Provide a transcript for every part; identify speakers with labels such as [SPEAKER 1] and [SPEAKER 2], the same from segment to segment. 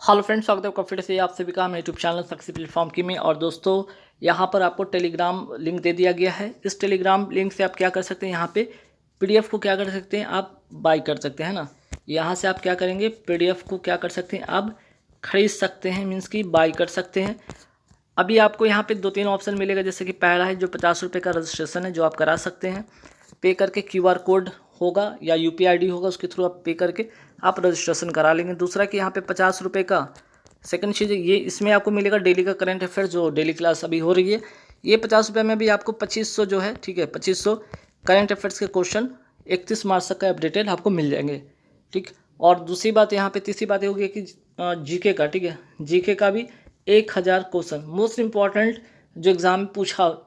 [SPEAKER 1] Hello friends, स्वागत है आपका फिर से आप सभी का मेरे यूट्यूब चैनल सक्सेस प्लेटफॉर्म की में। और दोस्तों, यहाँ पर आपको टेलीग्राम लिंक दे दिया गया है। इस टेलीग्राम लिंक से आप क्या कर सकते हैं, यहाँ पे पीडीएफ को क्या कर सकते हैं, आप बाई कर सकते हैं ना। यहाँ से आप क्या करेंगे, पीडीएफ को क्या कर सकते हैं, आप खरीद सकते हैं, मीन्स की बाई कर सकते हैं। अभी आपको यहाँ पे 2-3 ऑप्शन मिलेगा, जैसे कि पहला है जो 50 रुपये का रजिस्ट्रेशन है, जो आप करा सकते हैं पे करके। क्यूआर कोड होगा या यूपीआई आईडी होगा, उसके थ्रू आप पे करके आप रजिस्ट्रेशन करा लेंगे। दूसरा कि यहाँ पे 50 रुपये का सेकंड चीज़ ये, इसमें आपको मिलेगा डेली का करंट अफेयर, जो डेली क्लास अभी हो रही है। ये 50 रुपये में भी आपको 2500 जो है, ठीक है, 2500 करंट अफेयर्स के क्वेश्चन 31 मार्च तक का अपडेटेड आपको मिल जाएंगे, ठीक। और दूसरी बात यहाँ पे, तीसरी बात ये होगी कि जीके का, ठीक है, जीके का भी 1000 क्वेश्चन मोस्ट इंपॉर्टेंट जो एग्ज़ाम में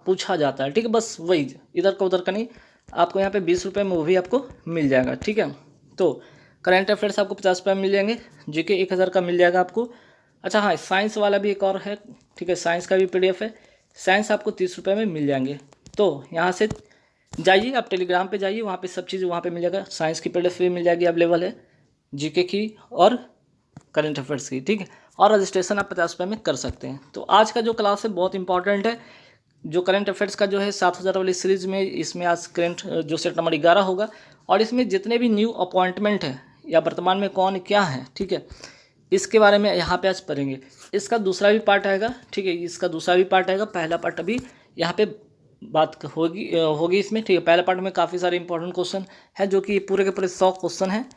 [SPEAKER 1] पूछा जाता है, ठीक है। बस वही, इधर का उधर का नहीं। आपको यहाँ पे 20 रुपये में वो भी आपको मिल जाएगा, ठीक है। तो करंट अफेयर्स आपको 50 रुपये में मिल जाएंगे, जीके 1000 का मिल जाएगा आपको। अच्छा हाँ, साइंस वाला भी एक और है, ठीक है, साइंस का भी पीडीएफ है। साइंस आपको 30 रुपये में मिल जाएंगे। तो यहाँ से जाइए, आप टेलीग्राम पे जाइए, वहाँ पे सब चीज़ वहाँ पे मिल जाएगा। साइंस की पीडीएफ भी मिल जाएगी, अवेलेबल है, जीके की और करंट अफेयर्स की, ठीक है। और रजिस्ट्रेशन आप 50 रुपये में कर सकते हैं। तो आज का जो क्लास है बहुत इंपॉर्टेंट है। जो करंट अफेयर्स का जो है 7000 वाली सीरीज़ में, इसमें आज करंट जो सेट नंबर 11 होगा। और इसमें जितने भी न्यू अपॉइंटमेंट है या वर्तमान में कौन क्या है, ठीक है, इसके बारे में यहाँ पे आज पढ़ेंगे। इसका दूसरा भी पार्ट आएगा, ठीक है, इसका दूसरा भी पार्ट आएगा। पहला पार्ट अभी यहाँ पे बात होगी इसमें, ठीक है। पहला पार्ट में काफ़ी सारे इंपॉर्टेंट क्वेश्चन है, जो कि पूरे के पूरे 100 क्वेश्चन हैं।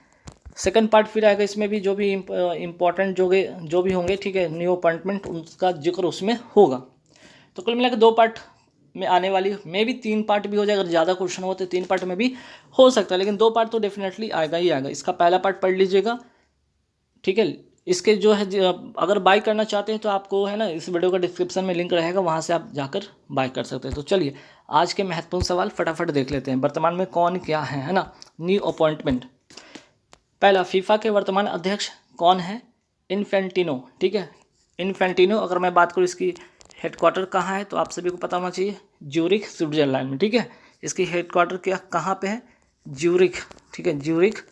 [SPEAKER 1] सेकंड पार्ट फिर आएगा, इसमें भी जो भी इम्पोर्टेंट जो भी होंगे, ठीक है, न्यू अपॉइंटमेंट, उनका जिक्र उसमें होगा। तो कुल मिलाकर 2 पार्ट में आने वाली, मे भी 3 पार्ट भी हो जाए। अगर ज़्यादा क्वेश्चन हो तो 3 पार्ट में भी हो सकता है, लेकिन 2 पार्ट तो डेफिनेटली आएगा ही आएगा। इसका पहला पार्ट पढ़ लीजिएगा, ठीक है। इसके जो है, अगर बाय करना चाहते हैं तो आपको है ना, इस वीडियो का डिस्क्रिप्शन में लिंक रहेगा, वहाँ से आप जाकर बाय कर सकते हैं। तो चलिए आज के महत्वपूर्ण सवाल फटाफट देख लेते हैं। वर्तमान में कौन क्या है ना, न्यू अपॉइंटमेंट। पहला, फीफा के वर्तमान अध्यक्ष कौन है? इन्फेंटिनो, ठीक है, इन्फेंटिनो। अगर मैं बात करूँ इसकी हेडक्वार्टर कहाँ है, तो आप सभी को पता होना चाहिए, ज्यूरिख स्विट्जरलैंड में, ठीक है। इसकी हेडक्वार्टर क्या कहाँ पे है? ज्यूरिख, ठीक है, ज्यूरिख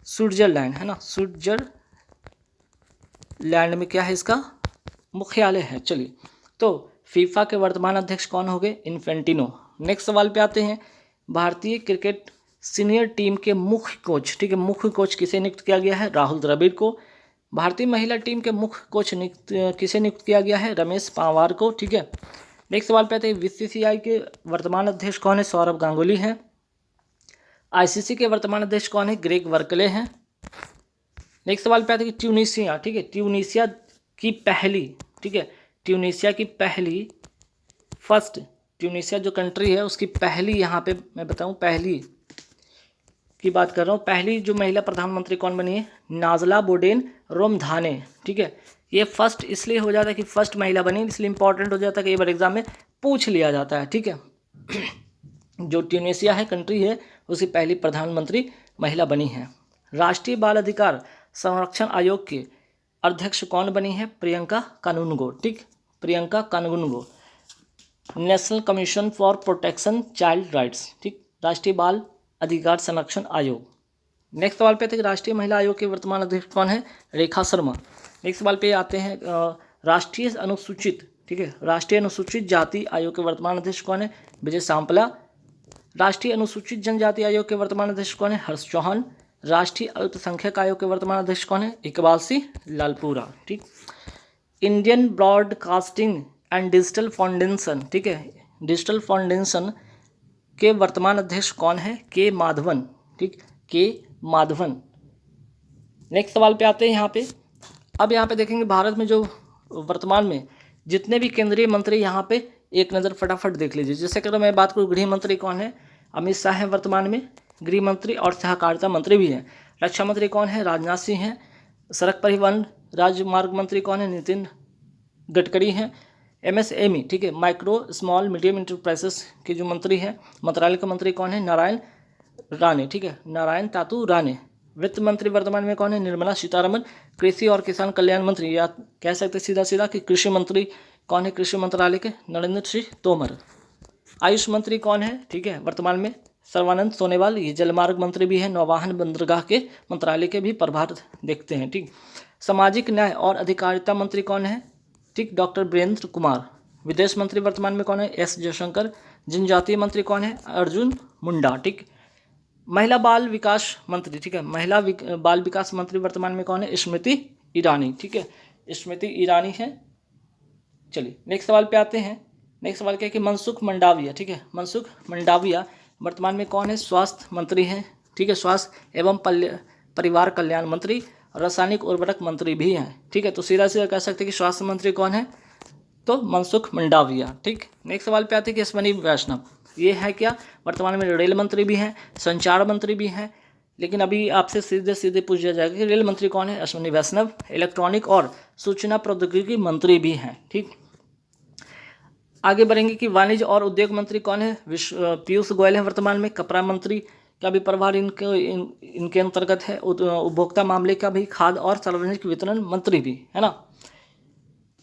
[SPEAKER 1] स्विट्जरलैंड है ना, स्विट्जरलैंड में क्या है, इसका मुख्यालय है। चलिए, तो फीफा के वर्तमान अध्यक्ष कौन हो गए? इन्फेंटिनो। नेक्स्ट सवाल पे आते हैं। भारतीय क्रिकेट सीनियर टीम के मुख्य कोच, ठीक है, मुख्य कोच किसे नियुक्त किया गया है? राहुल द्रविड़ को। भारतीय महिला टीम के मुख्य कोच किसे नियुक्त किया गया है? रमेश पंवार को, ठीक है। नेक्स्ट सवाल पे आते हैं। बीसीसीआई के वर्तमान अध्यक्ष कौन है? सौरभ गांगुली हैं। आईसीसी के वर्तमान अध्यक्ष कौन है? ग्रेग वर्कले हैं। नेक्स्ट सवाल पे आते हैं कि ट्यूनीशिया, ठीक है, ट्यूनीशिया की पहली, ठीक है, ट्यूनीशिया की पहली फर्स्ट, ट्यूनीशिया जो कंट्री है उसकी पहली, यहाँ पे मैं बताऊँ पहली की बात कर रहा हूँ, पहली जो महिला प्रधानमंत्री कौन बनी है? नाजला बोडेन रोमधाने, ठीक है। ये फर्स्ट इसलिए हो जाता है कि फर्स्ट महिला बनी, इसलिए इंपॉर्टेंट हो जाता है कि एक बार एग्जाम में पूछ लिया जाता है, ठीक है। जो ट्यूनीशिया है कंट्री है, उसकी पहली प्रधानमंत्री महिला बनी है। राष्ट्रीय बाल अधिकार संरक्षण आयोग के अध्यक्ष कौन बनी है? प्रियंका कानूनगो, ठीक, Priyanka Kanungo. National commission for protection child rights, ठीक, राष्ट्रीय बाल अधिकार संरक्षण आयोग। नेक्स्ट सवाल पे थे कि राष्ट्रीय महिला आयोग के वर्तमान अध्यक्ष कौन है? रेखा शर्मा। नेक्स्ट सवाल पे आते हैं, राष्ट्रीय अनुसूचित, ठीक है, राष्ट्रीय अनुसूचित जाति आयोग के वर्तमान अध्यक्ष कौन है? विजय सांपला। राष्ट्रीय अनुसूचित जनजाति आयोग के वर्तमान अध्यक्ष कौन है? हर्ष चौहान। राष्ट्रीय अल्पसंख्यक आयोग के वर्तमान अध्यक्ष कौन है? इकबाल सिंह लालपुरा, ठीक। Indian broadcasting and digital foundation, ठीक है, डिजिटल फाउंडेशन के वर्तमान अध्यक्ष कौन है? के माधवन, ठीक, के माधवन। नेक्स्ट सवाल पे आते हैं यहाँ पे। अब यहाँ पे देखेंगे भारत में जो वर्तमान में जितने भी केंद्रीय मंत्री, यहाँ पे एक नज़र फटाफट देख लीजिए। जैसे कि अगर मैं बात करूँ, गृह मंत्री कौन है? अमित शाह है वर्तमान में, गृह मंत्री और सहकारिता मंत्री भी हैं। रक्षा मंत्री कौन है? राजनाथ सिंह हैं। सड़क परिवहन राजमार्ग मंत्री कौन है? नितिन गडकरी हैं। एमएसएमई, ठीक है, माइक्रो स्मॉल मीडियम इंटरप्राइजेस के जो मंत्री हैं, मंत्रालय के मंत्री कौन है? नारायण राणे, ठीक है, नारायण तातू राणे। वित्त मंत्री वर्तमान में कौन है? निर्मला सीतारमन। कृषि और किसान कल्याण मंत्री, या कह सकते सीधा सीधा कि कृषि मंत्री कौन है? कृषि मंत्रालय के नरेंद्र सिंह तोमर। आयुष मंत्री कौन है? ठीक है, वर्तमान में सर्बानंद सोनोवाल। ये जलमार्ग मंत्री भी है, नौवाहन बंदरगाह के मंत्रालय के भी प्रभार देखते हैं, ठीक। सामाजिक न्याय और अधिकारिता मंत्री कौन है? ठीक, डॉक्टर वीरेंद्र कुमार। विदेश मंत्री वर्तमान में कौन है? एस जयशंकर। जनजातीय मंत्री कौन है? अर्जुन मुंडा। ठीक, महिला बाल विकास मंत्री, ठीक है, बाल विकास मंत्री वर्तमान में कौन है? स्मृति ईरानी। ठीक है, स्मृति ईरानी है। चलिए नेक्स्ट सवाल पे आते हैं। नेक्स्ट सवाल क्या है कि मनसुख मंडाविया, ठीक है, मनसुख मंडाविया वर्तमान में कौन है? स्वास्थ्य मंत्री हैं। ठीक है, स्वास्थ्य एवं परिवार कल्याण मंत्री, रासायनिक उर्वरक मंत्री भी हैं। ठीक है, तो सीधा सीधा कह सकते हैं कि स्वास्थ्य मंत्री कौन है? तो मनसुख मंडाविया। ठीक, नेक्स्ट सवाल पे आते हैं कि अश्विनी वैष्णव, ये है क्या? वर्तमान में रेल मंत्री भी हैं, संचार मंत्री भी हैं, लेकिन अभी आपसे सीधे सीधे पूछा जाएगा कि रेल मंत्री कौन है? अश्विनी वैष्णव। इलेक्ट्रॉनिक और सूचना प्रौद्योगिकी मंत्री भी हैं। ठीक, आगे बढ़ेंगे कि वाणिज्य और उद्योग मंत्री कौन है? पीयूष गोयल है वर्तमान में। कपड़ा मंत्री का भी प्रभार इनके अंतर्गत है। उपभोक्ता मामले का भी, खाद्य और सार्वजनिक वितरण मंत्री भी है ना।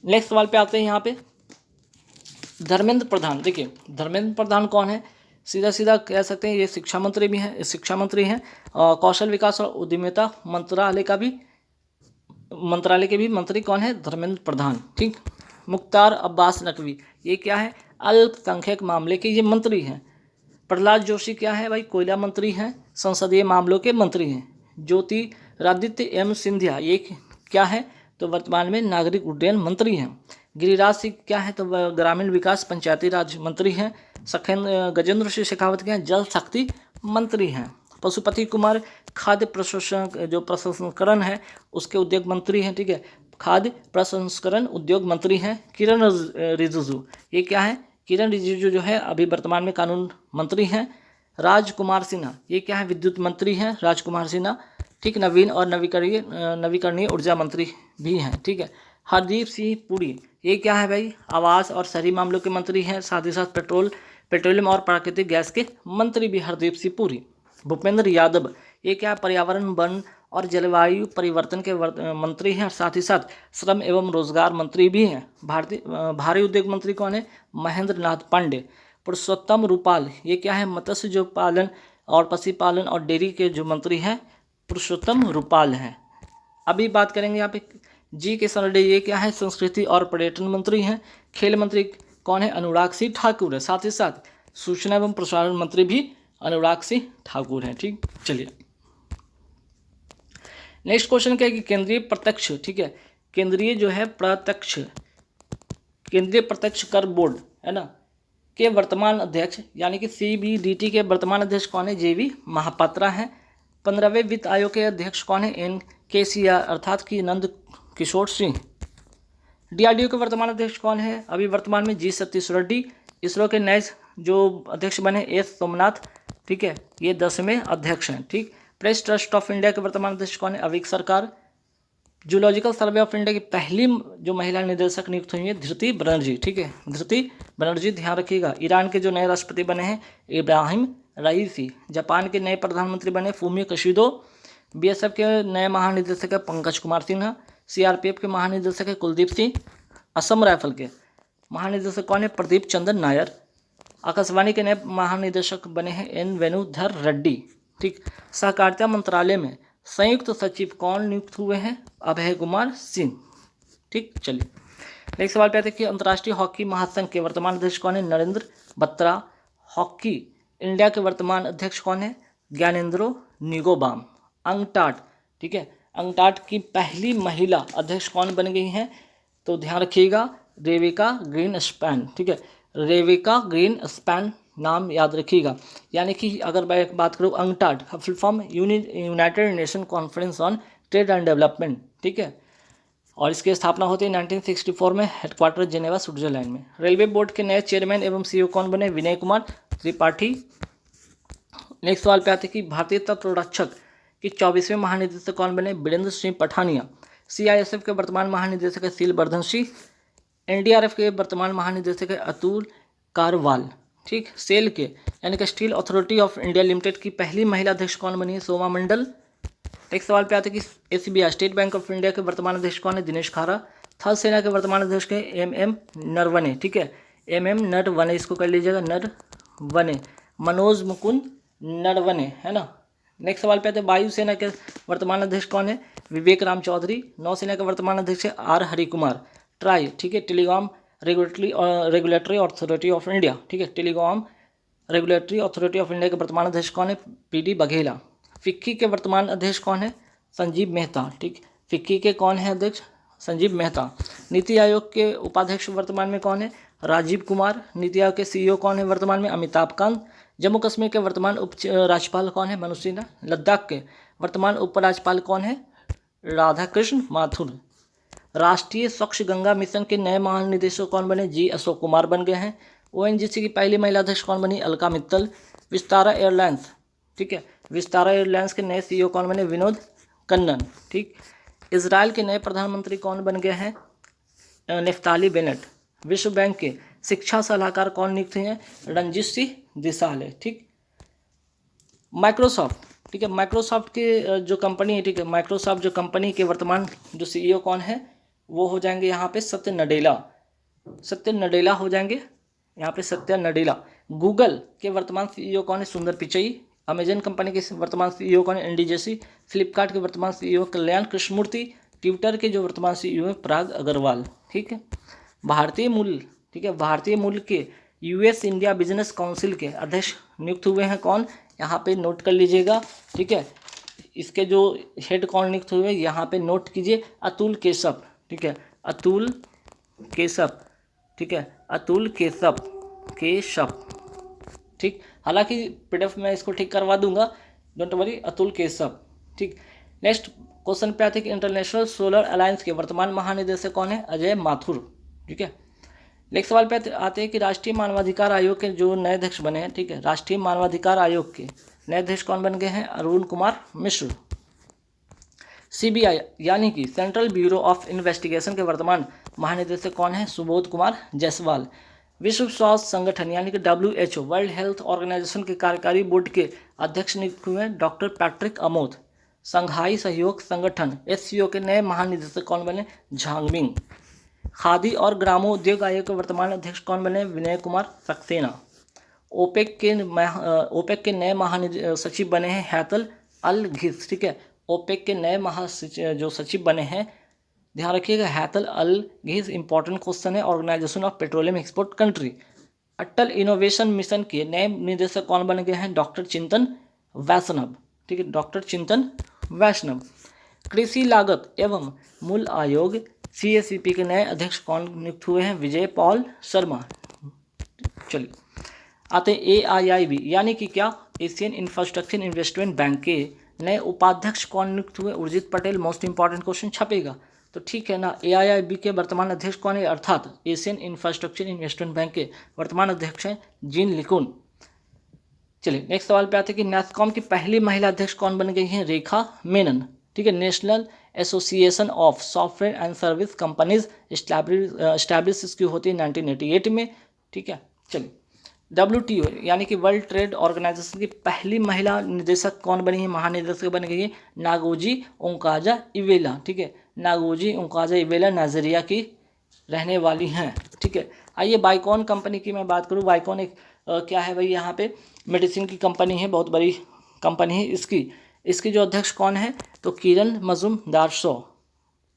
[SPEAKER 1] नेक्स्ट सवाल पे आते हैं यहाँ पे धर्मेंद्र प्रधान। देखिए धर्मेंद्र प्रधान कौन है? सीधा सीधा कह सकते हैं ये शिक्षा मंत्री भी हैं, शिक्षा मंत्री हैं। कौशल विकास और उद्यमिता मंत्रालय के भी मंत्री कौन है? धर्मेंद्र प्रधान। ठीक, मुख्तार अब्बास नकवी, ये क्या है? अल्पसंख्यक मामले के ये मंत्री हैं। प्रहलाद जोशी क्या है भाई? कोयला मंत्री हैं, संसदीय मामलों के मंत्री हैं। ज्योतिरादित्य एम सिंधिया, ये क्या है? तो वर्तमान में नागरिक उड्डयन मंत्री हैं। गिरिराज सिंह क्या है? तो ग्रामीण विकास पंचायती राज मंत्री हैं। गजेंद्र सिंह शेखावत क्या है? जल शक्ति मंत्री हैं। पशुपति कुमार खाद्य प्रसंस्करण है उसके उद्योग मंत्री हैं। ठीक है, खाद्य प्रसंस्करण उद्योग मंत्री हैं। किरण रिजिजू, ये क्या है? किरण रिजिजू जो है अभी वर्तमान में कानून मंत्री हैं। राजकुमार सिन्हा, ये क्या है? विद्युत मंत्री हैं राजकुमार सिन्हा। ठीक, नवीन और नवीकरणीय ऊर्जा मंत्री भी हैं। ठीक है, हरदीप सिंह पुरी, ये क्या है भाई? आवास और शहरी मामलों के मंत्री हैं। साथ ही साथ पेट्रोलियम और प्राकृतिक गैस के मंत्री भी हरदीप सिंह पुरी। भूपेंद्र यादव, ये क्या? पर्यावरण, वन और जलवायु परिवर्तन के मंत्री हैं। साथ ही साथ श्रम एवं रोजगार मंत्री भी हैं। भारी उद्योग मंत्री कौन है? महेंद्र नाथ पांडे। पुरुषोत्तम रूपाल, ये क्या है? मत्स्य जो पालन और पशुपालन और डेयरी के जो मंत्री हैं पुरुषोत्तम रूपाल हैं। अभी बात करेंगे यहाँ पे जी किशन रेड्डी, ये क्या है? संस्कृति और पर्यटन मंत्री हैं। खेल मंत्री कौन है? अनुराग सिंह ठाकुर है। साथ ही साथ सूचना एवं प्रसारण मंत्री भी अनुराग सिंह ठाकुर हैं। ठीक, चलिए नेक्स्ट क्वेश्चन क्या है कि केंद्रीय प्रत्यक्ष, ठीक है, केंद्रीय प्रत्यक्ष कर बोर्ड है ना के वर्तमान अध्यक्ष यानी कि CBDT के वर्तमान अध्यक्ष कौन है? JV महापात्रा हैं। 15वें वित्त आयोग के अध्यक्ष कौन है? NKCR अर्थात कि नंद किशोर सिंह। DRDO के वर्तमान अध्यक्ष कौन है? अभी वर्तमान में G सतीश रेड्डी। इसरो के नए जो अध्यक्ष बने S सोमनाथ, ठीक है, ये 10वें अध्यक्ष हैं। ठीक, प्रेस ट्रस्ट ऑफ इंडिया के वर्तमान अध्यक्ष कौन है? अविक सरकार। जूलॉजिकल सर्वे ऑफ इंडिया की पहली जो महिला निदेशक नियुक्त हुई है धृति बनर्जी। ठीक है, धृति बनर्जी, ध्यान रखिएगा। ईरान के जो नए राष्ट्रपति बने हैं इब्राहिम रईसी। जापान के नए प्रधानमंत्री बने फूमियो किशिडो। BSF के नए महानिदेशक है पंकज कुमार सिन्हा। CRPF के महानिदेशक है कुलदीप सिंह। असम राइफल के महानिदेशक कौन है? प्रदीप चंद्र नायर। आकाशवाणी के नए महानिदेशक बने हैं N वेणुधर रेड्डी। ठीक, सहकारिता मंत्रालय में संयुक्त सचिव कौन नियुक्त हुए हैं? अभय कुमार सिंह। ठीक, चलिए नेक्स्ट सवाल पे आते हैं कि अंतर्राष्ट्रीय हॉकी महासंघ के वर्तमान अध्यक्ष कौन है? नरेंद्र बत्रा। हॉकी इंडिया के वर्तमान अध्यक्ष कौन है? ज्ञानेंद्रो निगोबाम। अंगटाट, ठीक है, अंगटाट की पहली महिला अध्यक्ष कौन बन गई हैं? तो ध्यान रखिएगा रेविका ग्रीनस्पैन। ठीक है, रेविका ग्रीनस्पैन नाम याद रखिएगा। यानी कि अगर मैं बात करूँ अंगटाट का full form United nation conference on trade and development. ठीक है, और इसकी स्थापना होती है 1964 में, हेडक्वार्टर जेनेवा स्विट्जरलैंड में। रेलवे बोर्ड के नए चेयरमैन एवं CEO कौन बने? विनय कुमार त्रिपाठी। नेक्स्ट सवाल पे आते हैं कि भारतीय तटरक्षक के 24वें महानिदेशक कौन बने? बीरेंद्र सिंह पठानिया। CISF के वर्तमान महानिदेशक है सीलवर्धन सिंह। NDRF के वर्तमान महानिदेशक है अतुल कारवाल। ठीक, सेल के यानी कि steel authority of India limited की पहली महिला अध्यक्ष कौन बनी है? सोमा मंडल। नेक्स्ट सवाल पे आते हैं कि SBI state bank of India के वर्तमान अध्यक्ष कौन है? दिनेश खारा। थल सेना के वर्तमान अध्यक्ष है MM नरवणे। ठीक है, MM नरवणे, इसको कर लीजिएगा नरवणे, मनोज मुकुंद नरवणे है ना। नेक्स्ट सवाल पे आते हैं, वायुसेना के वर्तमान अध्यक्ष कौन है? विवेक राम चौधरी। नौसेना के वर्तमान अध्यक्ष है आर हरिकुमार। ट्राई, ठीक है, telecom regulatory authority of India, ठीक है, telecom regulatory authority of India के वर्तमान अध्यक्ष कौन है? पीडी बघेला। फिक्की के वर्तमान अध्यक्ष कौन है? संजीव मेहता, ठीक। फिक्की के कौन है अध्यक्ष? संजीव मेहता। नीति आयोग के उपाध्यक्ष वर्तमान में कौन है? राजीव कुमार। नीति आयोग के सीईओ कौन है वर्तमान में? अमिताभ कांत। जम्मू कश्मीर के वर्तमान उप राज्यपाल कौन है? मनोज सिन्हा। लद्दाख के वर्तमान उपराज्यपाल कौन है? राधाकृष्ण माथुर। राष्ट्रीय स्वच्छ गंगा मिशन के नए महानिदेशक कौन बने? जी अशोक कुमार बन गए हैं। ओएनजीसी की पहली महिला अध्यक्ष कौन बनी? अलका मित्तल। विस्तारा एयरलाइंस, ठीक है, विस्तारा एयरलाइंस के नए सीईओ कौन बने? विनोद कन्नन, ठीक। इजराइल के नए प्रधानमंत्री कौन बन गए हैं? Naftali Bennett. विश्व बैंक के शिक्षा सलाहकार कौन नियुक्त हुए हैं? रणजीत सिंह दिसाले, ठीक। माइक्रोसॉफ्ट, ठीक है, माइक्रोसॉफ्ट के जो कंपनी है, ठीक है, माइक्रोसॉफ्ट जो कंपनी के वर्तमान जो सीईओ कौन है? वो हो जाएंगे यहाँ पे सत्य नडेला। सत्य नडेला हो जाएंगे यहाँ पे, सत्य नडेला। गूगल के वर्तमान सीईओ कौन है? सुंदर पिचई। अमेजन कंपनी के वर्तमान सीईओ कौन है? एनडी जेसी। फ्लिपकार्ट के वर्तमान सीईओ कल्याण कृष्णमूर्ति। ट्विटर के जो वर्तमान सीईओ है पराग अग्रवाल, ठीक है। भारतीय मूल, ठीक है, भारतीय मूल के यूएस इंडिया बिजनेस काउंसिल के अध्यक्ष नियुक्त हुए हैं कौन? यहाँ पे नोट कर लीजिएगा, ठीक है। इसके जो हेड कौन नियुक्त हुए यहाँ पे नोट कीजिए, अतुल केशव, ठीक है, अतुल केशव, ठीक है, अतुल केशव, ठीक। हालांकि पीडीएफ में इसको ठीक करवा दूंगा, डोंट वरी, अतुल केशव, ठीक। नेक्स्ट क्वेश्चन पे आते हैं कि इंटरनेशनल सोलर अलायंस के वर्तमान महानिदेशक कौन है? अजय माथुर, ठीक है। नेक्स्ट सवाल पे आते हैं कि राष्ट्रीय मानवाधिकार आयोग के जो नए अध्यक्ष बने हैं, ठीक है, राष्ट्रीय मानवाधिकार आयोग के नए अध्यक्ष कौन बन गए हैं? अरुण कुमार मिश्र। सीबीआई यानी कि सेंट्रल ब्यूरो ऑफ इन्वेस्टिगेशन के वर्तमान महानिदेशक कौन है? सुबोध कुमार जायसवाल। विश्व स्वास्थ्य संगठन यानी कि WHO, वर्ल्ड हेल्थ ऑर्गेनाइजेशन के कार्यकारी बोर्ड के अध्यक्ष नियुक्त हुए हैं डॉक्टर पैट्रिक अमोद। संघाई सहयोग संगठन SCO के नए महानिदेशक कौन बने? झांगमिंग। खादी और ग्रामोद्योग आयोग के वर्तमान अध्यक्ष कौन बने? विनय कुमार सक्सेना। ओपेक के नए महासचिव बने हैं हैतल अल घिस, ठीक है। ओपेक के नए जो सचिव बने हैं, ध्यान रखिएगा, हैतल अल घिस, इंपॉर्टेंट क्वेश्चन है, organization of petroleum export country. Atal innovation mission के नए निदेशक कौन बन गए हैं? डॉक्टर चिंतन वैष्णव, ठीक है, डॉक्टर चिंतन वैष्णव। कृषि लागत एवं मूल्य आयोग CACP के नए अध्यक्ष कौन नियुक्त हुए हैं? विजय पॉल शर्मा। चलिए आते हैं AIIB यानी कि क्या? एशियन इंफ्रास्ट्रक्चर इन्वेस्टमेंट बैंक के नए उपाध्यक्ष कौन नियुक्त हुए? Urjit Patel. Most important question छपेगा तो ठीक है ना। AIIB के वर्तमान अध्यक्ष कौन है? अर्थात एशियन इंफ्रास्ट्रक्चर इन्वेस्टमेंट बैंक के वर्तमान अध्यक्ष हैं जीन लिकुन। चलिए नेक्स्ट सवाल पे आते हैं कि नैस्कॉम की पहली महिला अध्यक्ष कौन बन गई हैं? रेखा मेनन, ठीक है। National association of software and service companies establish इसकी होती है 1988 में, ठीक है। चलिए WTO यानी कि वर्ल्ड ट्रेड ऑर्गेनाइजेशन की पहली महिला निदेशक कौन बनी है? महानिदेशक बन गई है नागोजी ओंकाजा इवेला, ठीक है। नागोजी ओंकाजा इवेला नाइजीरिया की रहने वाली हैं, ठीक है। आइए बाइकॉन कंपनी की मैं बात करूँ। बाइकॉन एक क्या है भाई? यहाँ पे मेडिसिन की कंपनी है, बहुत बड़ी कंपनी है। इसकी जो अध्यक्ष कौन है? तो किरण मजुमदार शो।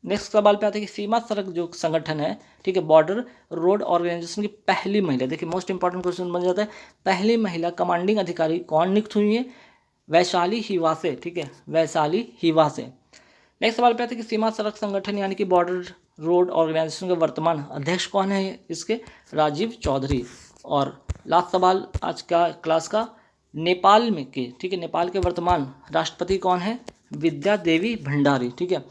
[SPEAKER 1] नेक्स्ट सवाल पे आते हैं कि सीमा सड़क जो संगठन है, ठीक है, बॉर्डर रोड ऑर्गेनाइजेशन की पहली महिला, देखिए मोस्ट इंपॉर्टेंट क्वेश्चन बन जाता है, पहली महिला कमांडिंग अधिकारी कौन नियुक्त हुई है? वैशाली हिवासे, ठीक है, वैशाली हिवासे। नेक्स्ट सवाल पे आते हैं कि सीमा सड़क संगठन यानी कि बॉर्डर रोड ऑर्गेनाइजेशन के वर्तमान अध्यक्ष कौन है? इसके राजीव चौधरी। और लास्ट सवाल आज का क्लास का, नेपाल में के, ठीक है, नेपाल के वर्तमान राष्ट्रपति कौन है? विद्या देवी भंडारी, ठीक है,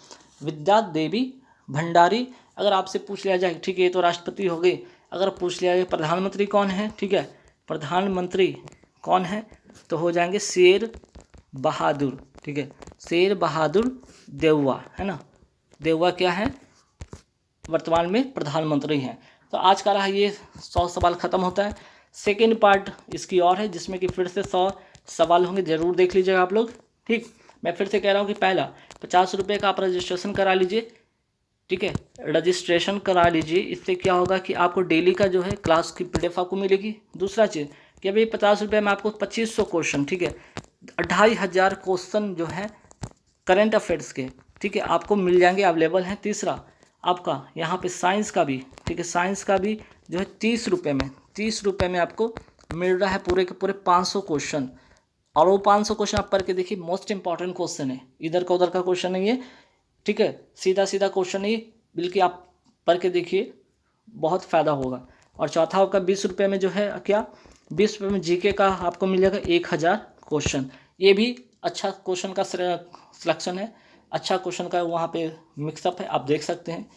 [SPEAKER 1] विद्या देवी भंडारी। अगर आपसे पूछ लिया जाए, ठीक है, ये तो राष्ट्रपति हो गए, अगर पूछ लिया जाए प्रधानमंत्री कौन है, ठीक है, प्रधानमंत्री कौन है? तो हो जाएंगे शेर बहादुर, ठीक है, शेर बहादुर देउवा, है ना। देउवा क्या है? वर्तमान में प्रधानमंत्री हैं। तो आज का रहा ये 100 सवाल खत्म होता है। सेकेंड पार्ट इसकी और है जिसमें कि फिर से 100 सवाल होंगे, ज़रूर देख लीजिएगा आप लोग, ठीक। मैं फिर से कह रहा हूँ कि पहला 50 रुपये का आप रजिस्ट्रेशन करा लीजिए, ठीक है, रजिस्ट्रेशन करा लीजिए। इससे क्या होगा कि आपको डेली का जो है क्लास की PDF आपको मिलेगी। दूसरा चीज़ कि अभी 50 रुपये में आपको 2500 क्वेश्चन, ठीक है, 2500 क्वेश्चन जो है करंट अफेयर्स के, ठीक है, आपको मिल जाएंगे, अवेलेबल हैं। तीसरा आपका यहाँ पे साइंस का भी, ठीक है, साइंस का भी जो है 30 रुपये में, 30 रुपये में आपको मिल रहा है पूरे के पूरे 500 क्वेश्चन। और वो 500 क्वेश्चन आप पढ़ के देखिए, मोस्ट इंपॉर्टेंट क्वेश्चन है, इधर का उधर का क्वेश्चन नहीं है, ठीक है, सीधा सीधा क्वेश्चन नहीं, बल्कि आप पढ़ के देखिए, बहुत फ़ायदा होगा। और चौथा आपका 20 रुपये में जो है क्या, 20 रुपये में जीके का आपको मिल जाएगा 1000 क्वेश्चन। ये भी अच्छा क्वेश्चन का सिलेक्शन है, अच्छा क्वेश्चन का वहाँ पे मिक्सअप है, आप देख सकते हैं।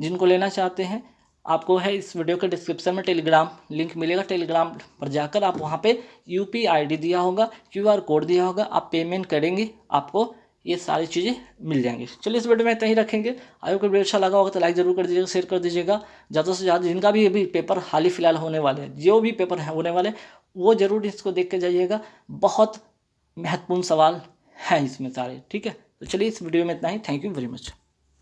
[SPEAKER 1] जिनको लेना चाहते हैं, आपको है इस वीडियो के डिस्क्रिप्शन में टेलीग्राम लिंक मिलेगा, टेलीग्राम पर जाकर आप वहाँ पे UPI दिया होगा, QR कोड दिया होगा, आप पेमेंट करेंगे, आपको ये सारी चीज़ें मिल जाएंगी। चलिए इस वीडियो में इतना ही रखेंगे। अगर कोई वीडियो अच्छा लगा होगा तो लाइक ज़रूर कर दीजिएगा, शेयर कर दीजिएगा। ज़्यादा से ज़्यादा जिनका भी अभी पेपर हाल ही फिलहाल होने वाले हैं, जो भी पेपर होने वाले हैं, वो ज़रूर इसको देख के जाइएगा। बहुत महत्वपूर्ण सवाल हैं इसमें सारे, ठीक है। तो चलिए इस वीडियो में इतना ही। Thank you very much.